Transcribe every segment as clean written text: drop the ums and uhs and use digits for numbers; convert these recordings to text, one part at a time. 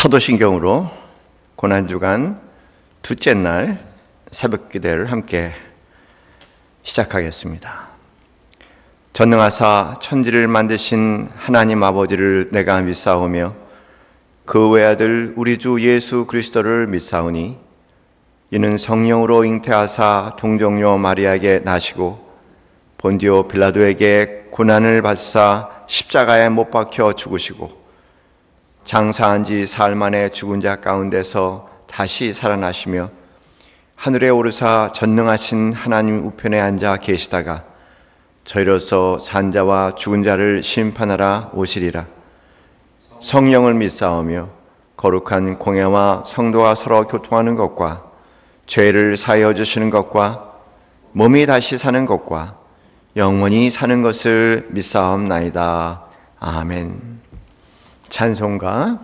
사도신경으로 고난주간 둘째 날 새벽기도를 함께 시작하겠습니다. 전능하사 천지를 만드신 하나님 아버지를 내가 믿사오며 그 외아들 우리 주 예수 그리스도를 믿사오니 이는 성령으로 잉태하사 동정녀 마리아에게 나시고 본디오 빌라도에게 고난을 받사 십자가에 못 박혀 죽으시고 장사한 지 사흘 만에 죽은 자 가운데서 다시 살아나시며 하늘에 오르사 전능하신 하나님 우편에 앉아 계시다가 저희로서 산 자와 죽은 자를 심판하라 오시리라. 성령을 믿사오며 거룩한 공예와 성도가 서로 교통하는 것과 죄를 사하여 주시는 것과 몸이 다시 사는 것과 영원히 사는 것을 믿사옵나이다. 아멘. 찬송가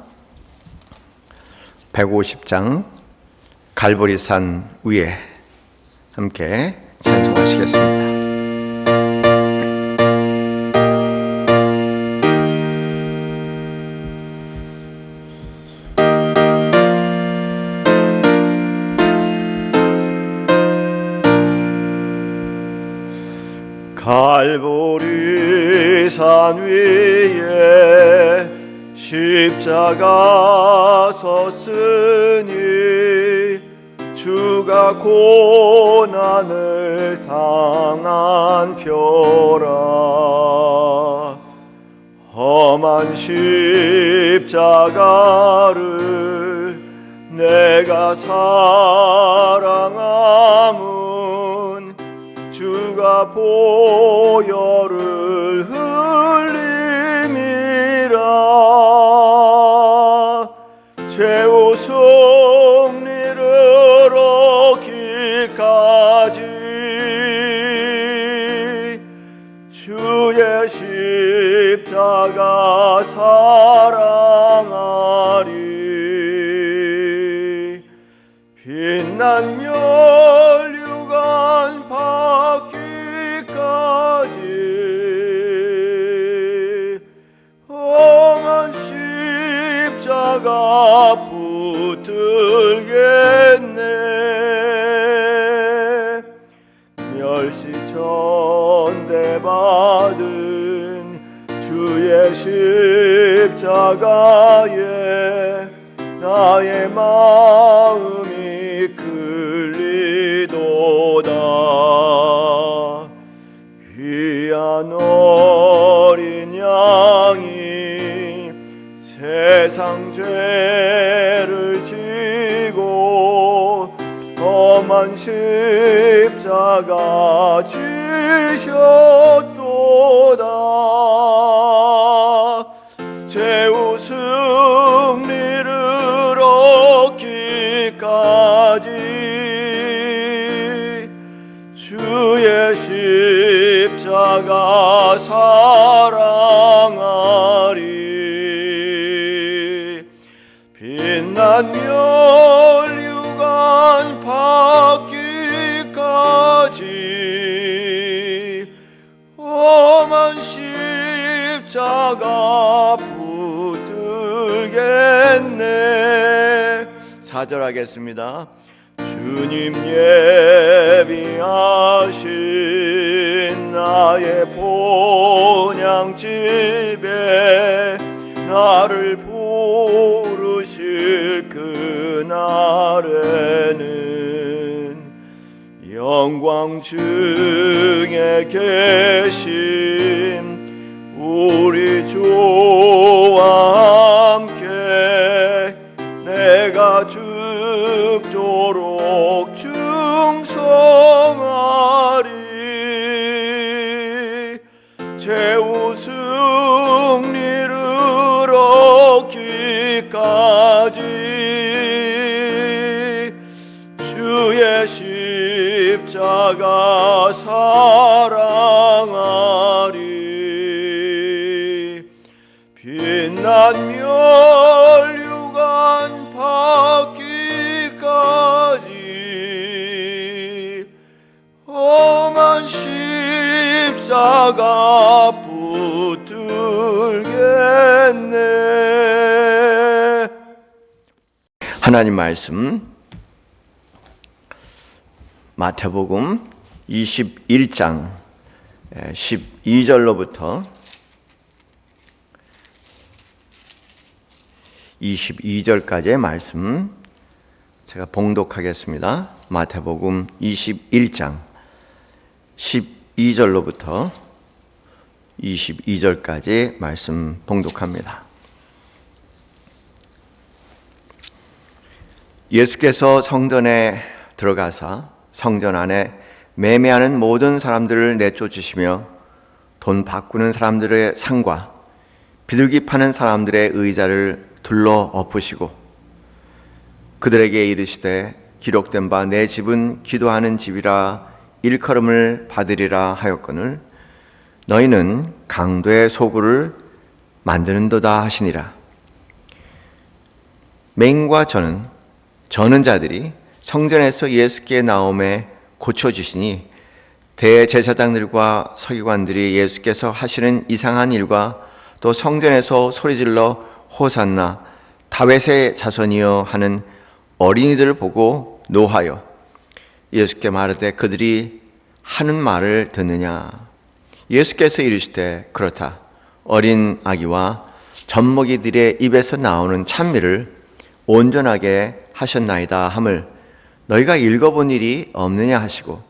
150장 갈보리산 위에 함께 찬송하시겠습니다. 갈보리산 위에 십자가 섰으니 주가 고난을 당한 표라. 험한 십자가를 내가 사랑함은 주가 보혈을 흘림이라. 죄오 승리를 얻기까지 주의 십자가 사랑하리. 빛난 멸류관 받기까지 험한 십자가 붙들겠네. 멸시천대받은 주의 십자가에 나의 마음이 끌리도다. 귀한 어린 양이 세상 죄를 지고 험한 십자가 지셨도다. 죄우 승리를 얻기까지 주의 십자가 사랑하리. 빛난 멸류관 받기까지 험한 십자가 붙들겠네. 4절 하겠습니다. 주님 예비하신 나의 본향집에 나를 부르실 그날에는 영광 중에 계신 우리 주와 함께 내가 죽도록 충성하리. 죄우 승리를 얻기까지 주의 십자가 사랑하리. 빛난 멸류관 받기까지 험한 십자가 붙들겠네. 하나님 말씀 마태복음 21장 12절로부터 22절까지의 말씀 제가 봉독하겠습니다. 마태복음 21장 12절로부터 22절까지 말씀 봉독합니다. 예수께서 성전에 들어가사 성전 안에 매매하는 모든 사람들을 내쫓으시며 돈 바꾸는 사람들의 상과 비둘기 파는 사람들의 의자를 둘러 엎으시고 그들에게 이르시되 기록된 바 내 집은 기도하는 집이라 일컬음을 받으리라 하였거늘 너희는 강도의 소굴을 만드는도다 하시니라. 맹과 저는 자들이 성전에서 예수께 나오매 고쳐주시니 대제사장들과 서기관들이 예수께서 하시는 이상한 일과 또 성전에서 소리질러 호산나 다윗의 자손이여 하는 어린이들을 보고 노하여 예수께 말하되 그들이 하는 말을 듣느냐. 예수께서 이르시되 그렇다. 어린 아기와 젖먹이들의 입에서 나오는 찬미를 온전하게 하셨나이다 함을 너희가 읽어본 일이 없느냐 하시고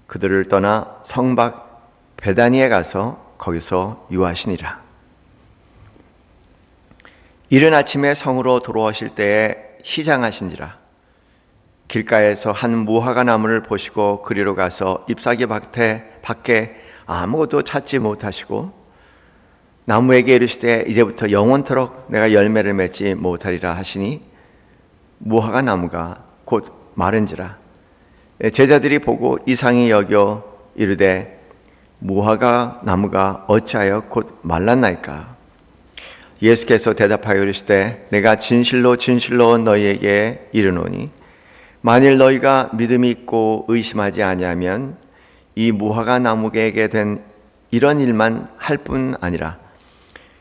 그들을 떠나 성 밖 베다니에 가서 거기서 유하시니라. 이른 아침에 성으로 돌아오실 때에 시장하신지라. 길가에서 한 무화과 나무를 보시고 그리로 가서 잎사귀 밖에 아무것도 찾지 못하시고 나무에게 이르시되 이제부터 영원토록 내가 열매를 맺지 못하리라 하시니 무화과 나무가 곧 마른지라. 제자들이 보고 이상히 여겨 이르되 무화과 나무가 어찌하여 곧 말랐나이까. 예수께서 대답하여 이르시되 내가 진실로 진실로 너희에게 이르노니 만일 너희가 믿음이 있고 의심하지 아니하면 이 무화과 나무에게 된 이런 일만 할 뿐 아니라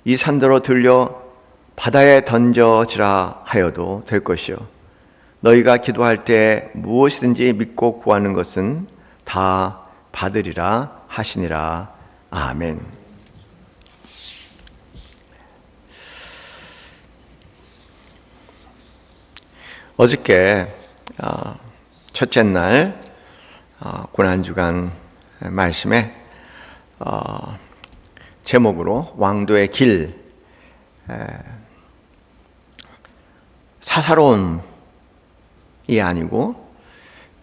이 산더러 들려 바다에 던져지라 하여도 될 것이요 너희가 기도할 때 무엇이든지 믿고 구하는 것은 다 받으리라 하시니라. 아멘. 어저께 첫째 날 고난주간 말씀에 제목으로 왕도의 길, 사사로움이 아니고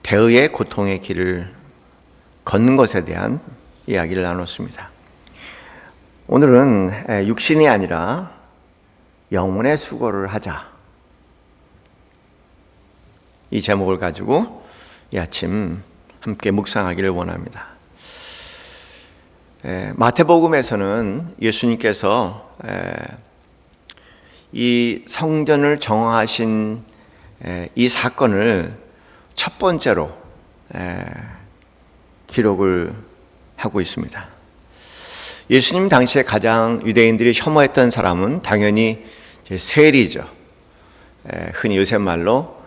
대의의 고통의 길을 걷는 것에 대한 이야기를 나눴습니다. 오늘은 육신이 아니라 영혼의 수고를 하자, 이 제목을 가지고 이 아침 함께 묵상하기를 원합니다. 마태복음에서는 예수님께서 이 성전을 정화하신 이 사건을 첫 번째로 기록을 하고 있습니다. 예수님 당시에 가장 유대인들이 혐오했던 사람은 당연히 세리죠. 흔히 요새 말로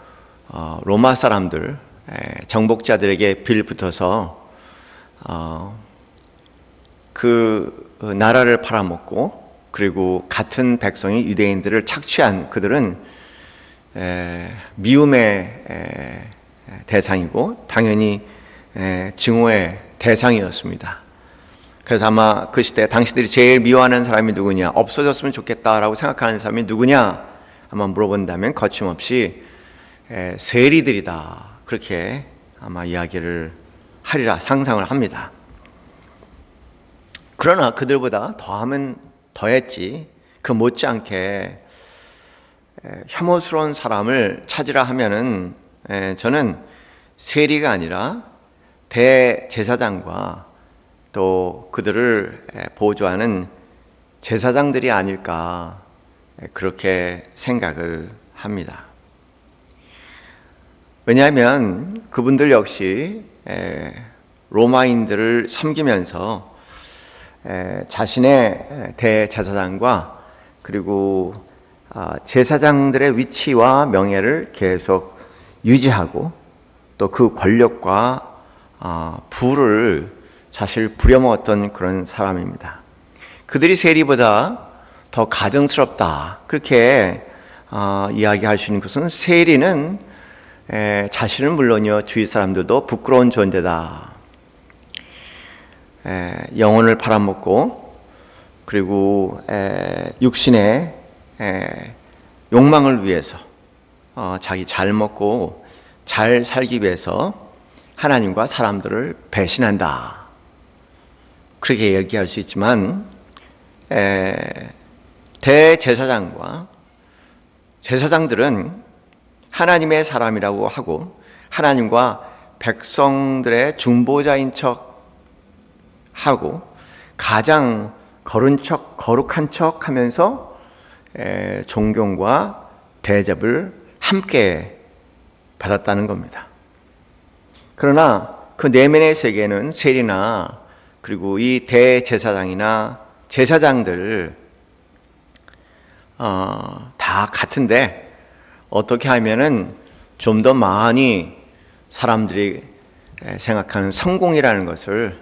로마 사람들, 정복자들에게 빌붙어서 그 나라를 팔아먹고 그리고 같은 백성이 유대인들을 착취한 그들은 미움의 대상이고 당연히 증오의 대상이었습니다. 그래서 아마 그 시대 당시들이 제일 미워하는 사람이 누구냐, 없어졌으면 좋겠다라고 생각하는 사람이 누구냐 아마 물어본다면 거침없이 세리들이다, 그렇게 아마 이야기를 하리라 상상을 합니다. 그러나 그들보다 더하면 더했지 그 못지않게 혐오스러운 사람을 찾으라 하면은 저는 세리가 아니라 대제사장과 또 그들을 보조하는 제사장들이 아닐까 그렇게 생각을 합니다. 왜냐하면 그분들 역시 로마인들을 섬기면서 자신의 대제사장과 그리고 제사장들의 위치와 명예를 계속 유지하고 또 그 권력과 부를 사실 부려먹었던 그런 사람입니다. 그들이 세리보다 더 가증스럽다, 그렇게 이야기할 수 있는 것은 세리는 자신은 물론이요 주위 사람들도 부끄러운 존재다. 영혼을 팔아먹고 그리고 육신의 욕망을 위해서 자기 잘 먹고 잘 살기 위해서 하나님과 사람들을 배신한다, 그렇게 얘기할 수 있지만 대제사장과 제사장들은 하나님의 사람이라고 하고 하나님과 백성들의 중보자인 척 하고 가장 거룩한 척 하면서 존경과 대접을 함께 받았다는 겁니다. 그러나 그 내면의 세계는 세리나 그리고 이 대제사장이나 제사장들 다 같은데 어떻게 하면은 좀 더 많이 사람들이 생각하는 성공이라는 것을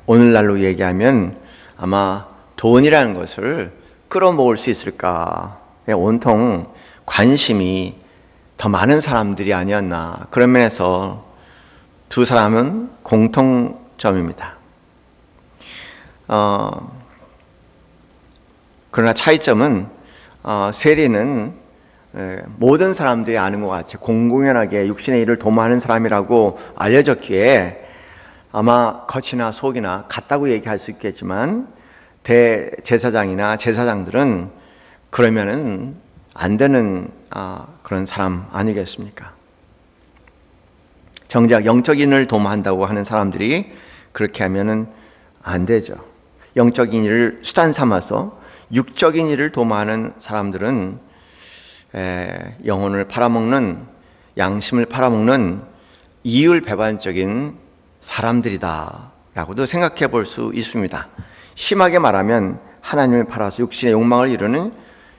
오늘날로 얘기하면 아마 돈이라는 것을 끌어모을 수 있을까, 온통 관심이 더 많은 사람들이 아니었나, 그런 면에서 두 사람은 공통점입니다. 그러나 차이점은 세리는 모든 사람들이 아는 것 같이 공공연하게 육신의 일을 도모하는 사람이라고 알려졌기에 아마 겉이나 속이나 같다고 얘기할 수 있겠지만 대제사장이나 제사장들은 그러면은 안 되는 그런 사람 아니겠습니까? 정작 영적인 일을 도모한다고 하는 사람들이 그렇게 하면은 안 되죠. 영적인 일을 수단 삼아서 육적인 일을 도모하는 사람들은 영혼을 팔아먹는, 양심을 팔아먹는 이율배반적인 사람들이다 라고도 생각해 볼 수 있습니다. 심하게 말하면 하나님을 팔아서 육신의 욕망을 이루는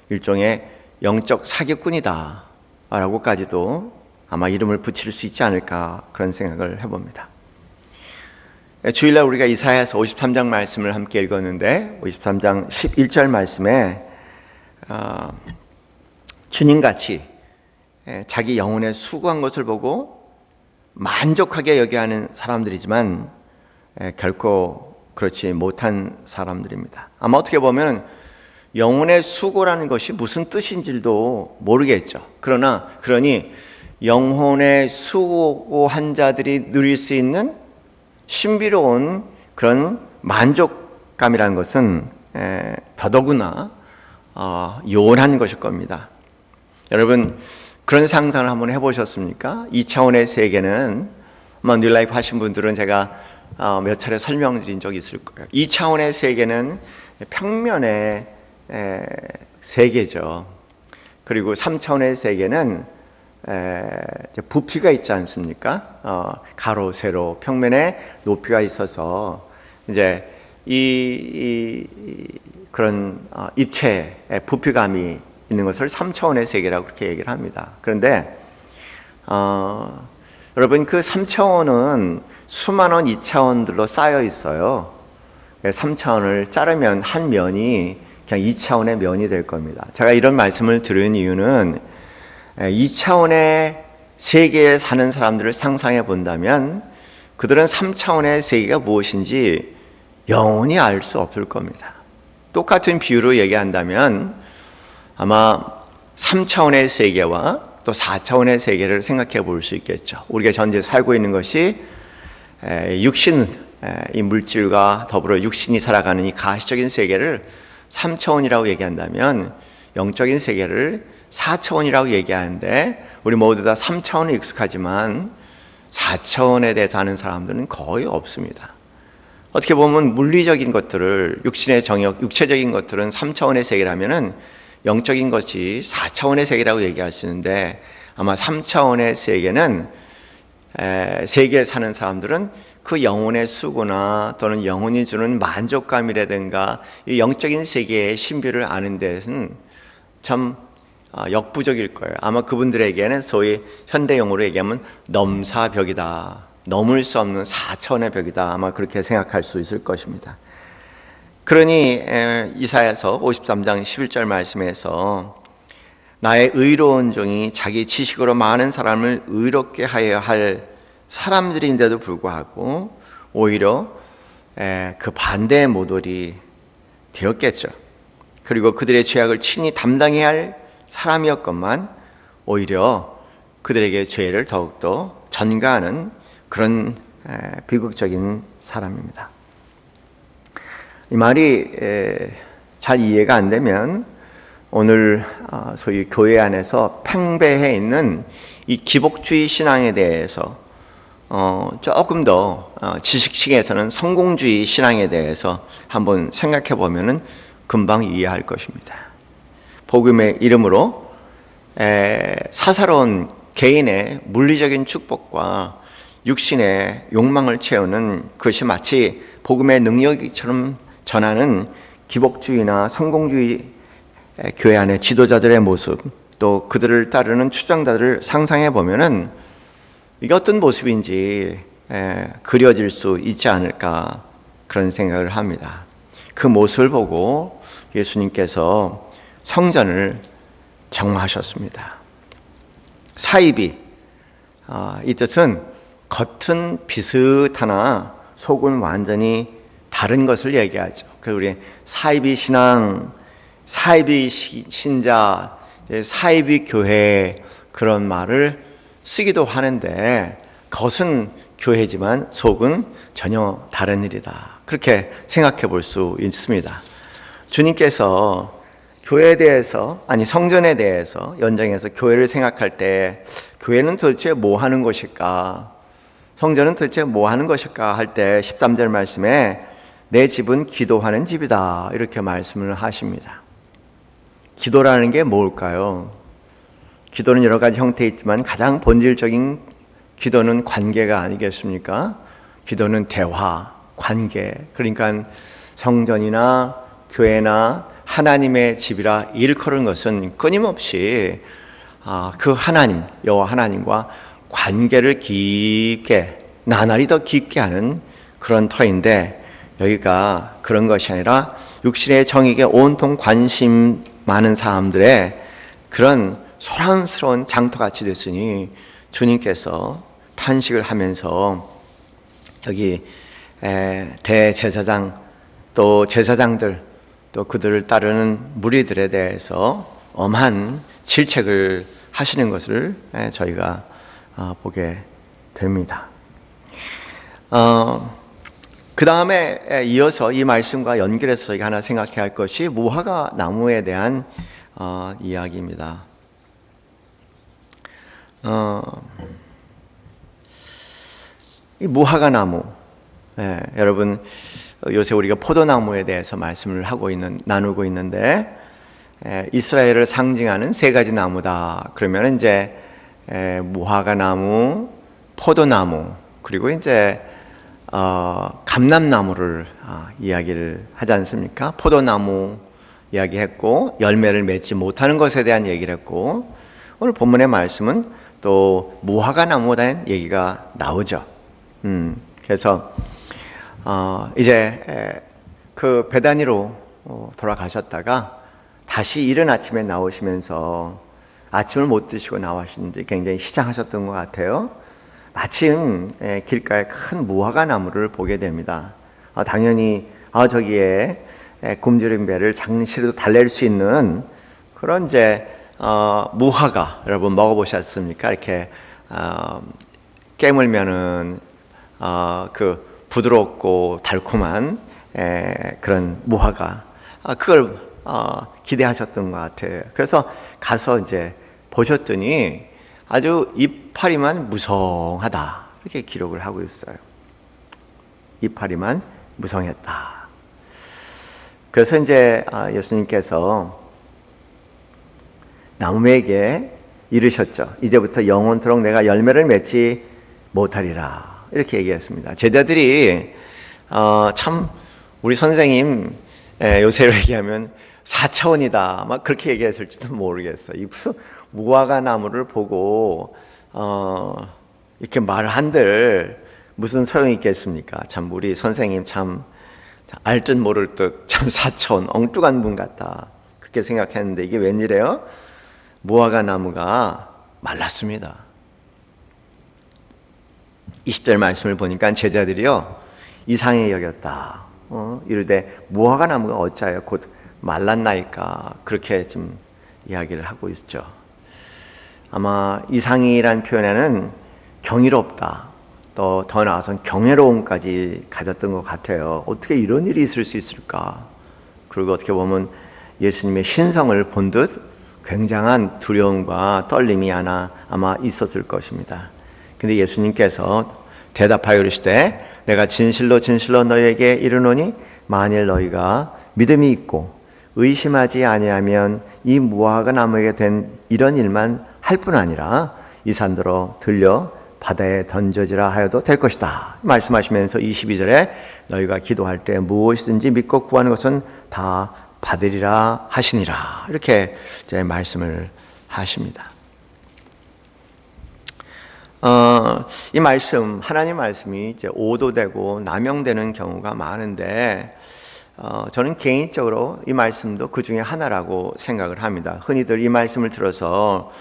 일종의 영적 사기꾼이다 라고까지도 아마 이름을 붙일 수 있지 않을까, 그런 생각을 해봅니다. 주일날 우리가 이사야서 53장 말씀을 함께 읽었는데 53장 11절 말씀에 주님같이 자기 영혼에 수고한 것을 보고 만족하게 여겨 하는 사람들이지만 결코 그렇지 못한 사람들입니다. 아마 어떻게 보면 영혼의 수고라는 것이 무슨 뜻인지도 모르겠죠. 그러니 영혼의 수고한 자들이 누릴 수 있는 신비로운 그런 만족감이라는 것은 더더구나 요원한 것일 겁니다. 여러분, 그런 상상을 한번 해보셨습니까? 2차원의 세계는 뉴라이프 하신 분들은 제가 몇 차례 설명드린 적이 있을 거예요. 2차원의 세계는 평면의 세계죠. 그리고 3차원의 세계는 부피가 있지 않습니까? 가로, 세로, 평면에 높이가 있어서 이제 그런 입체의 부피감이 있는 것을 3차원의 세계라고 그렇게 얘기를 합니다. 그런데 여러분, 그 3차원은 수많은 2차원들로 쌓여 있어요. 3차원을 자르면 한 면이 그냥 2차원의 면이 될 겁니다. 제가 이런 말씀을 드린 이유는 2차원의 세계에 사는 사람들을 상상해 본다면 그들은 3차원의 세계가 무엇인지 영원히 알 수 없을 겁니다. 똑같은 비유로 얘기한다면 아마 3차원의 세계와 또 4차원의 세계를 생각해 볼 수 있겠죠. 우리가 현재 살고 있는 것이 육신, 이 물질과 더불어 육신이 살아가는 이 가시적인 세계를 3차원이라고 얘기한다면 영적인 세계를 4차원이라고 얘기하는데 우리 모두 다 3차원에 익숙하지만 4차원에 대해서 아는 사람들은 거의 없습니다. 어떻게 보면 물리적인 것들을, 육신의 정역, 육체적인 것들은 3차원의 세계라면은 영적인 것이 4차원의 세계라고 얘기할 수 있는데 아마 3차원의 세계는 세계에 사는 사람들은 그 영혼의 수고나 또는 영혼이 주는 만족감이라든가 이 영적인 세계의 신비를 아는 데는 참 역부족일 거예요. 아마 그분들에게는 소위 현대용어로 얘기하면 넘사벽이다. 넘을 수 없는 4차원의 벽이다. 아마 그렇게 생각할 수 있을 것입니다. 그러니 이사야서 53장 11절 말씀에서 나의 의로운 종이 자기 지식으로 많은 사람을 의롭게 하여야 할 사람들인데도 불구하고 오히려 그 반대의 모델이 되었겠죠. 그리고 그들의 죄악을 친히 담당해야 할 사람이었건만 오히려 그들에게 죄를 더욱더 전가하는 그런 비극적인 사람입니다. 이 말이 잘 이해가 안 되면 오늘 소위 교회 안에서 팽배해 있는 이 기복주의 신앙에 대해서 조금 더 지식층에서는 성공주의 신앙에 대해서 한번 생각해 보면은 금방 이해할 것입니다. 복음의 이름으로 사사로운 개인의 물리적인 축복과 육신의 욕망을 채우는 그것이 마치 복음의 능력처럼 전하는 기복주의나 성공주의 교회 안의 지도자들의 모습, 또 그들을 따르는 추장자들을 상상해 보면은 이게 어떤 모습인지 그려질 수 있지 않을까 그런 생각을 합니다. 그 모습을 보고 예수님께서 성전을 정화하셨습니다. 사이비, 이 뜻은 겉은 비슷하나 속은 완전히 다른 것을 얘기하죠. 그래서 우리 사이비 신앙, 사이비 신자, 사이비 교회 그런 말을 쓰기도 하는데 겉은 교회지만 속은 전혀 다른 일이다. 그렇게 생각해 볼 수 있습니다. 주님께서 교회에 대해서, 아니 성전에 대해서 연장해서 교회를 생각할 때 교회는 도대체 뭐 하는 것일까? 성전은 도대체 뭐 하는 것일까 할 때 13절 말씀에 내 집은 기도하는 집이다 이렇게 말씀을 하십니다. 기도라는 게 뭘까요? 기도는 여러 가지 형태 있지만 가장 본질적인 기도는 관계가 아니겠습니까? 기도는 대화, 관계. 그러니까 성전이나 교회나 하나님의 집이라 일컬은 것은 끊임없이 그 하나님, 여호와 하나님과 관계를 깊게, 나날이 더 깊게 하는 그런 터인데 여기가 그런 것이 아니라 육신의 정익에 온통 관심 많은 사람들의 그런 소란스러운 장터같이 됐으니 주님께서 탄식을 하면서 여기 대제사장 또 제사장들 또 그들을 따르는 무리들에 대해서 엄한 질책을 하시는 것을 저희가 보게 됩니다. 그 다음에 이어서 이 말씀과 연결해서 저희가 하나 생각해야 할 것이 무화과 나무에 대한 이야기입니다. 이 무화과 나무, 여러분 요새 우리가 포도나무에 대해서 말씀을 나누고 있는데 이스라엘을 상징하는 세 가지 나무다. 그러면 이제 무화과 나무, 포도나무, 그리고 이제 감람나무를 이야기를 하지 않습니까? 포도나무 이야기했고 열매를 맺지 못하는 것에 대한 얘기를 했고 오늘 본문의 말씀은 또 무화과 나무에 대한 얘기가 나오죠. 그래서 이제 그 베다니로 돌아가셨다가 다시 이른 아침에 나오시면서 아침을 못 드시고 나와시는데 굉장히 시장하셨던 것 같아요. 마침 길가에 큰 무화과 나무를 보게 됩니다. 당연히 저기에 굶주린 배를 장시로 달랠 수 있는 그런 이제 무화과 여러분 먹어보셨습니까? 이렇게 깨물면은 그 부드럽고 달콤한 그런 무화과 그걸 기대하셨던 것 같아요. 그래서 가서 이제 보셨더니 아주 이파리만 무성하다 이렇게 기록을 하고 있어요. 이파리만 무성했다. 그래서 이제 예수님께서 나무에게 이르셨죠. 이제부터 영원토록 내가 열매를 맺지 못하리라 이렇게 얘기했습니다. 제자들이 참 우리 선생님 요새로 얘기하면 4차원이다 막 그렇게 얘기했을지도 모르겠어요. 이 무슨 무화과 나무를 보고 이렇게 말한들 무슨 소용이 있겠습니까? 참 우리 선생님 참 알 듯 모를 듯 참 4차원 엉뚱한 분 같다 그렇게 생각했는데 이게 웬일이에요? 무화과 나무가 말랐습니다. 20절 말씀을 보니까 제자들이요 이상히 여겼다. 이르되 무화과 나무가 어찌하여 곧 말랐나이까 그렇게 좀 이야기를 하고 있죠. 아마 이상이란 표현에는 경이롭다 또 더 나아가서는 경외로움까지 가졌던 것 같아요. 어떻게 이런 일이 있을 수 있을까? 그리고 어떻게 보면 예수님의 신성을 본 듯 굉장한 두려움과 떨림이 아마 있었을 것입니다. 근데 예수님께서 대답하여 이르시되 내가 진실로 진실로 너희에게 이르노니 만일 너희가 믿음이 있고 의심하지 아니하면 이 무화과 나무에게 된 이런 일만 할 뿐 아니라 이 산더러 들려 바다에 던져지라 하여도 될 것이다 말씀하시면서 22절에 너희가 기도할 때 무엇이든지 믿고 구하는 것은 다 받으리라 하시니라 이렇게 이제 말씀을 하십니다. 이 말씀 하나님 말씀이 이제 오도되고 남용되는 경우가 많은데 저는 개인적으로 이 말씀도 그 중에 하나라고 생각을 합니다. 흔히들 이 말씀을 들어서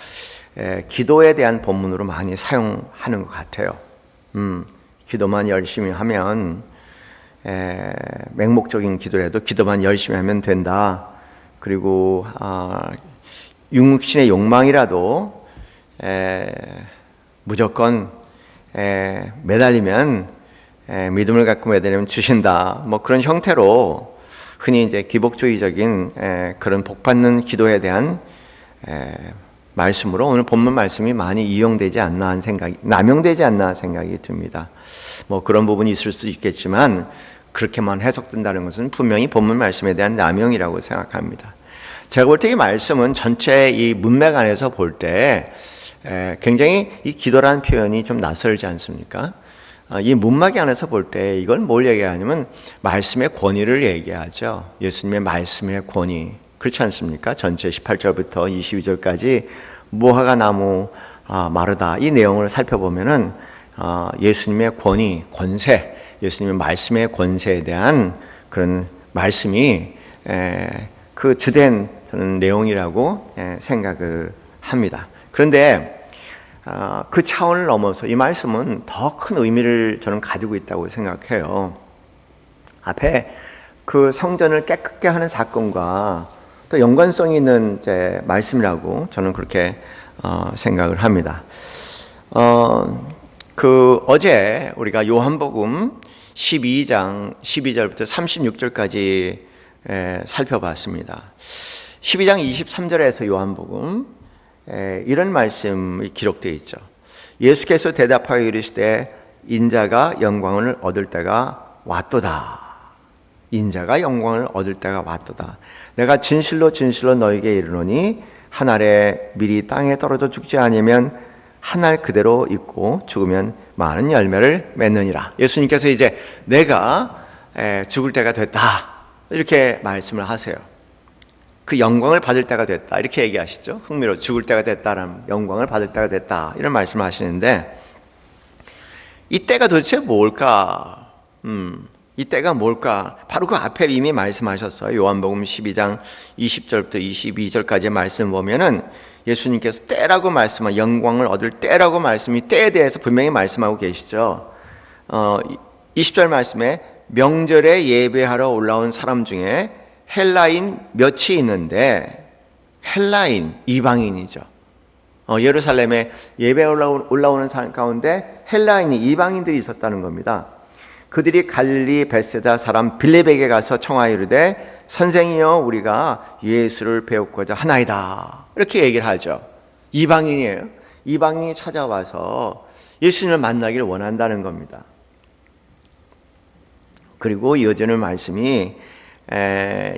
기도에 대한 본문으로 많이 사용하는 것 같아요. 기도만 열심히 하면 맹목적인 기도라도 기도만 열심히 하면 된다. 그리고 육신의 욕망이라도 무조건 매달리면 믿음을 갖고 매달리면 주신다. 뭐 그런 형태로 흔히 이제 기복주의적인 그런 복받는 기도에 대한 말씀으로 오늘 본문 말씀이 많이 이용되지 않나 하는 생각이 남용되지 않나 생각이 듭니다. 뭐 그런 부분이 있을 수 있겠지만 그렇게만 해석된다는 것은 분명히 본문 말씀에 대한 남용이라고 생각합니다. 제가 볼 때 이 말씀은 전체 이 문맥 안에서 볼 때 굉장히 이 기도라는 표현이 좀 낯설지 않습니까? 이 문맥 안에서 볼 때 이걸 뭘 얘기하냐면 말씀의 권위를 얘기하죠. 예수님의 말씀의 권위. 그렇지 않습니까? 전체 18절부터 22절까지 무화과 나무 마르다 이 내용을 살펴보면은 예수님의 권위, 권세, 예수님의 말씀의 권세에 대한 그런 말씀이 그 주된 저는 내용이라고 생각을 합니다. 그런데 그 차원을 넘어서 이 말씀은 더 큰 의미를 저는 가지고 있다고 생각해요. 앞에 그 성전을 깨끗게 하는 사건과 또 연관성이 있는 이제 말씀이라고 저는 그렇게 생각을 합니다. 어제 우리가 요한복음 12장 12절부터 36절까지 살펴봤습니다. 12장 23절에서 요한복음 이런 말씀이 기록되어 있죠. 예수께서 대답하여 이르시되 인자가 영광을 얻을 때가 왔도다. 인자가 영광을 얻을 때가 왔도다. 내가 진실로 진실로 너에게 이르노니 한 알에 밀이 땅에 떨어져 죽지 아니면 한 알 그대로 있고 죽으면 많은 열매를 맺느니라. 예수님께서 이제 내가 죽을 때가 됐다 이렇게 말씀을 하세요. 그 영광을 받을 때가 됐다 이렇게 얘기하시죠. 흥미로워 죽을 때가 됐다라는 영광을 받을 때가 됐다 이런 말씀을 하시는데 이 때가 도대체 뭘까? 이 때가 뭘까? 바로 그 앞에 이미 말씀하셨어요. 요한복음 12장 20절부터 22절까지의 말씀 보면은 예수님께서 때라고 말씀한 영광을 얻을 때라고 말씀이 때에 대해서 분명히 말씀하고 계시죠. 20절 말씀에 명절에 예배하러 올라온 사람 중에 헬라인 몇이 있는데 헬라인 이방인이죠. 예루살렘에 예배 올라오는 사람 가운데 헬라인이 이방인들이 있었다는 겁니다. 그들이 갈릴리 벳세다 사람 빌립에게 가서 청하여 이르되 선생이여 우리가 예수를 배우고자 하나이다 이렇게 얘기를 하죠. 이방인이에요. 이방인이 찾아와서 예수님을 만나기를 원한다는 겁니다. 그리고 이어지는 말씀이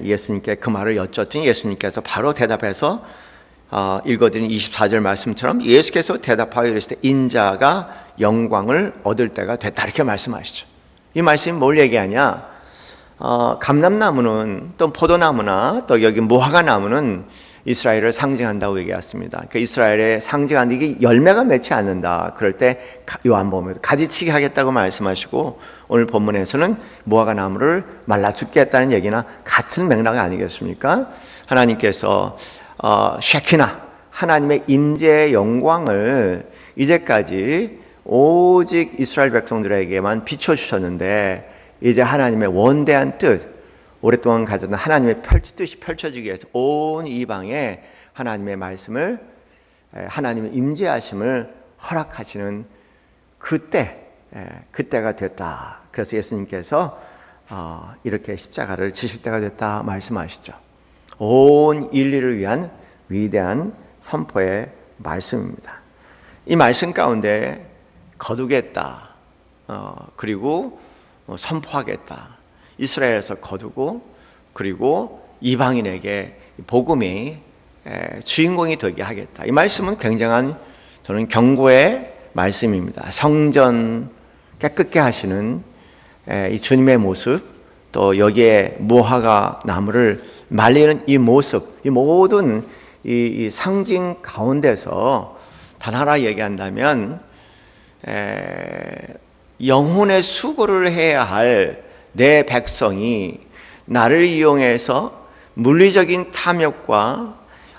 예수님께 그 말을 여쭸더니 예수님께서 바로 대답해서 읽어드린 24절 말씀처럼 예수께서 대답하여 이르시되 인자가 영광을 얻을 때가 됐다 이렇게 말씀하시죠. 이 말씀이 뭘 얘기하냐? 감람나무는 또 포도나무나 또 여기 무화과 나무는 이스라엘을 상징한다고 얘기했습니다. 그러니까 이스라엘의 상징하는 이게 열매가 맺지 않는다. 그럴 때 요한복음에서 가지치기 하겠다고 말씀하시고 오늘 본문에서는 무화과 나무를 말라 죽겠다는 얘기나 같은 맥락 아니겠습니까? 하나님께서 쉐키나 하나님의 임재의 영광을 이제까지 오직 이스라엘 백성들에게만 비춰주셨는데 이제 하나님의 원대한 뜻, 오랫동안 가졌던 하나님의 뜻이 펼쳐지기 위해서 온 이방에 하나님의 말씀을, 하나님의 임재하심을 허락하시는 그때가 됐다. 그래서 예수님께서 이렇게 십자가를 지실 때가 됐다 말씀하시죠. 온 인류를 위한 위대한 선포의 말씀입니다. 이 말씀 가운데 거두겠다, 그리고 선포하겠다. 이스라엘에서 거두고 그리고 이방인에게 복음이 주인공이 되게 하겠다. 이 말씀은 굉장한 저는 경고의 말씀입니다. 성전 깨끗게 하시는 이 주님의 모습, 또 여기에 무화과 나무를 말리는 이 모습, 이 모든 이 상징 가운데서 단 하나 얘기한다면 영혼의 수고를 해야 할 내 백성이 나를 이용해서 물리적인 탐욕과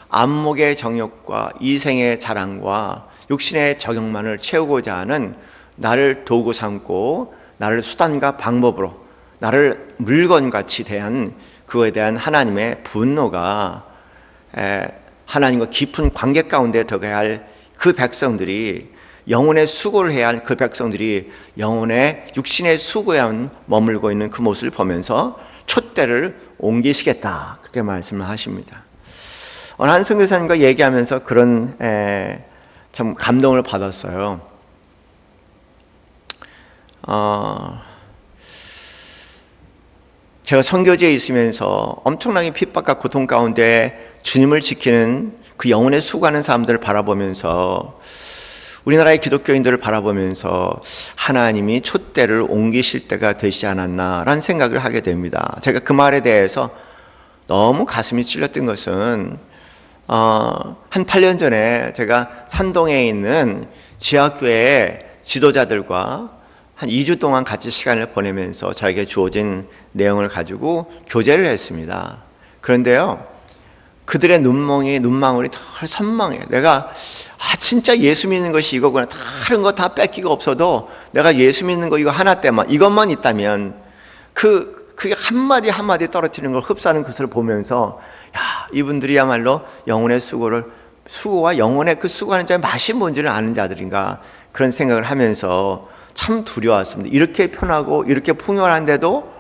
안목의 정욕과 이생의 자랑과 육신의 정욕만을 채우고자 하는 나를 도구 삼고 나를 수단과 방법으로 나를 물건같이 대한 그거에 대한 하나님의 분노가 하나님과 깊은 관계 가운데 들어가야 할 그 백성들이 영혼의 수고를 해야 할 그 백성들이 영혼의 육신의 수고에만 머물고 있는 그 모습을 보면서 촛대를 옮기시겠다 그렇게 말씀을 하십니다. 어느 한 선교사님과 얘기하면서 그런 참 감동을 받았어요. 제가 선교지에 있으면서 엄청나게 핍박과 고통 가운데 주님을 지키는 그 영혼의 수고하는 사람들을 바라보면서 우리나라의 기독교인들을 바라보면서 하나님이 촛대를 옮기실 때가 되지 않았나라는 생각을 하게 됩니다. 제가 그 말에 대해서 너무 가슴이 찔렸던 것은 한 8년 전에 제가 산동에 있는 지하교회 지도자들과 한 2주 동안 같이 시간을 보내면서 저에게 주어진 내용을 가지고 교제를 했습니다. 그런데요, 그들의 눈망울이 덜 선망해. 내가 진짜 예수 믿는 것이 이거구나. 다른 거 다 뺏기고 없어도 내가 예수 믿는 거 이거 하나 때만 이것만 있다면 그게 한마디 한마디 떨어뜨리는 걸 흡사하는 것을 보면서 이분들이야말로 영혼의 수고와 영혼의 그 수고하는 자의 맛이 뭔지를 아는 자들인가 그런 생각을 하면서 참 두려웠습니다. 이렇게 편하고 이렇게 풍요한데도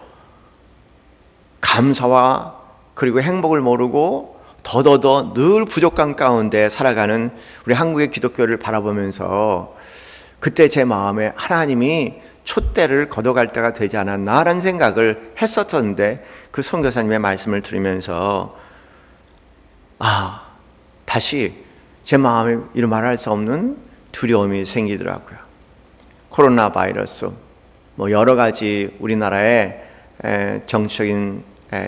감사와 그리고 행복을 모르고 더더더 늘 부족감 가운데 살아가는 우리 한국의 기독교를 바라보면서 그때 제 마음에 하나님이 촛대를 걷어갈 때가 되지 않았나라는 생각을 했었는데 그 선교사님의 말씀을 들으면서 다시 제 마음에 이런 말할 수 없는 두려움이 생기더라고요. 코로나 바이러스, 여러 가지 우리나라의 정치적인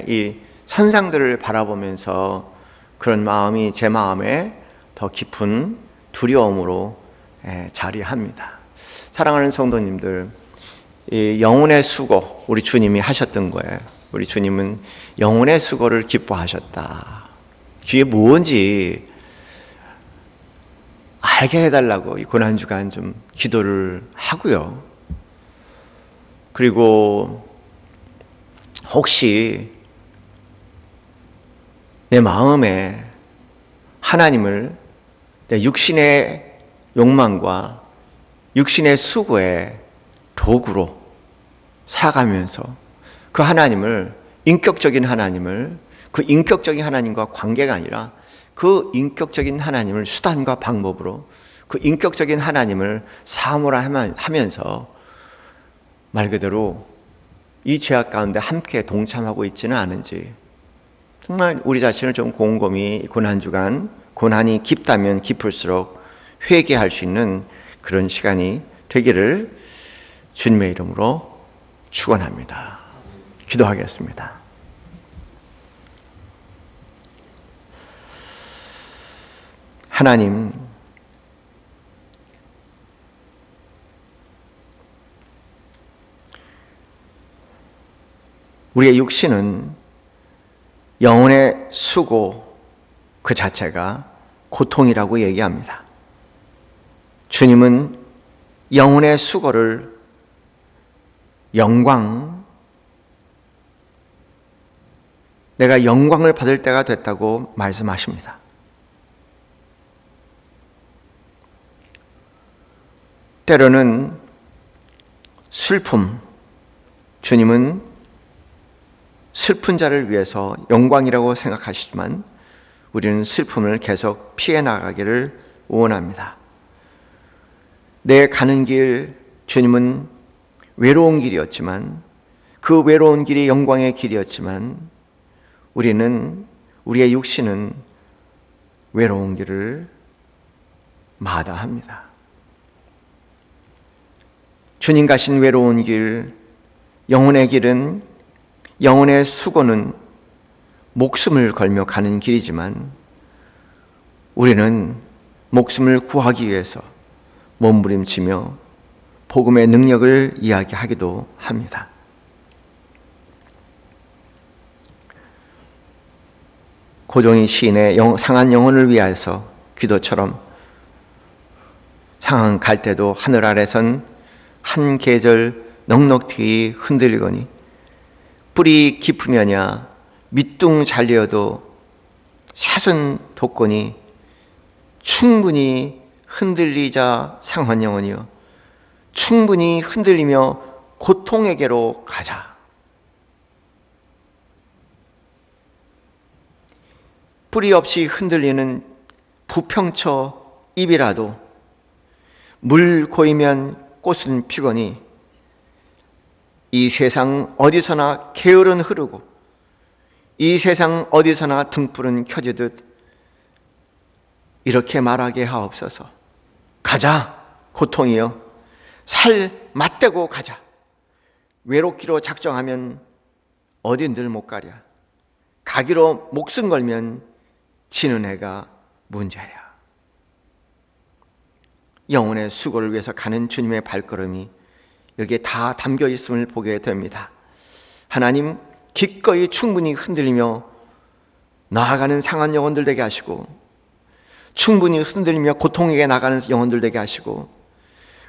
이 선상들을 바라보면서 그런 마음이 제 마음에 더 깊은 두려움으로 자리합니다. 사랑하는 성도님들, 이 영혼의 수고 우리 주님이 하셨던 거예요. 우리 주님은 영혼의 수고를 기뻐하셨다. 그게 뭔지 알게 해달라고 이 고난주간 좀 기도를 하고요. 그리고 혹시 내 마음에 하나님을 내 육신의 욕망과 육신의 수고의 도구로 살아가면서 그 하나님을 인격적인 하나님을 그 인격적인 하나님과 관계가 아니라 그 인격적인 하나님을 수단과 방법으로 그 인격적인 하나님을 사모라 하면서 말 그대로 이 죄악 가운데 함께 동참하고 있지는 않은지 정말 우리 자신을 좀 곰곰이 고난주간 고난이 깊다면 깊을수록 회개할 수 있는 그런 시간이 되기를 주님의 이름으로 축원합니다. 기도하겠습니다. 하나님, 우리의 육신은 영혼의 수고 그 자체가 고통이라고 얘기합니다. 주님은 영혼의 수고를 내가 영광을 받을 때가 됐다고 말씀하십니다. 때로는 슬픔, 주님은 슬픈 자를 위해서 영광이라고 생각하시지만 우리는 슬픔을 계속 피해 나가기를 원합니다. 내 가는 길, 주님은 외로운 길이었지만 그 외로운 길이 영광의 길이었지만 우리의 육신은 외로운 길을 마다합니다. 주님 가신 외로운 길, 영혼의 길은, 영혼의 수고는 목숨을 걸며 가는 길이지만 우리는 목숨을 구하기 위해서 몸부림치며 복음의 능력을 이야기하기도 합니다. 고종이 시인의 상한 영혼을 위하여서 기도처럼 상한 갈 때도 하늘 아래선 한 계절 넉넉히 흔들리거니 뿌리 깊으면야 밑둥 잘려도 샷은 돋거니 충분히 흔들리자 상한 영혼이여 충분히 흔들리며 고통에게로 가자. 뿌리 없이 흔들리는 부평처 잎이라도 물 고이면 꽃은 피거니 이 세상 어디서나 게으른 흐르고 이 세상 어디서나 등불은 켜지듯 이렇게 말하게 하옵소서. 가자 고통이여 살 맞대고 가자. 외롭기로 작정하면 어딘들 못 가랴. 가기로 목숨 걸면 지는 해가 문제랴. 영혼의 수고를 위해서 가는 주님의 발걸음이 여기에 다 담겨 있음을 보게 됩니다. 하나님 기꺼이 충분히 흔들리며 나아가는 상한 영혼들 되게 하시고 충분히 흔들리며 고통에게 나가는 영혼들 되게 하시고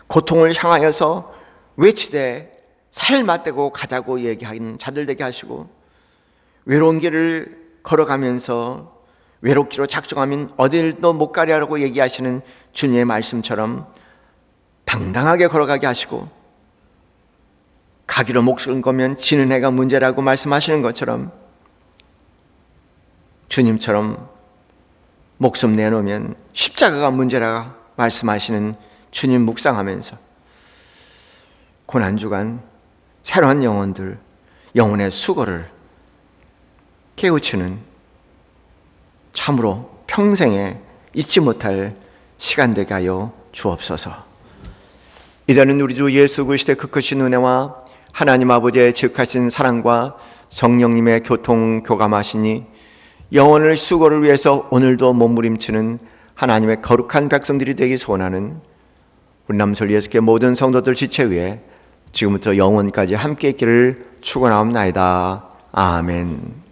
고통을 향하여서 외치되 살 맞대고 가자고 얘기하는 자들 되게 하시고 외로운 길을 걸어가면서 외롭기로 작정하면 어딜도 못 가리라고 얘기하시는 주님의 말씀처럼 당당하게 걸어가게 하시고 가기로 목숨을 거면 지는 해가 문제라고 말씀하시는 것처럼 주님처럼 목숨 내놓으면 십자가가 문제라고 말씀하시는 주님 묵상하면서 고난주간 새로운 영혼들, 영혼의 수고를 깨우치는 참으로 평생에 잊지 못할 시간 되게 하여 주옵소서. 이제는 우리 주 예수 그리스도의 그 크신 은혜와 하나님 아버지의 지극하신 사랑과 성령님의 교통교감하시니 영혼의 수고를 위해서 오늘도 몸부림치는 하나님의 거룩한 백성들이 되기 소원하는 우리 남설 예수께 모든 성도들 지체 위에 지금부터 영원까지 함께 있기를 축원하옵나이다. 아멘.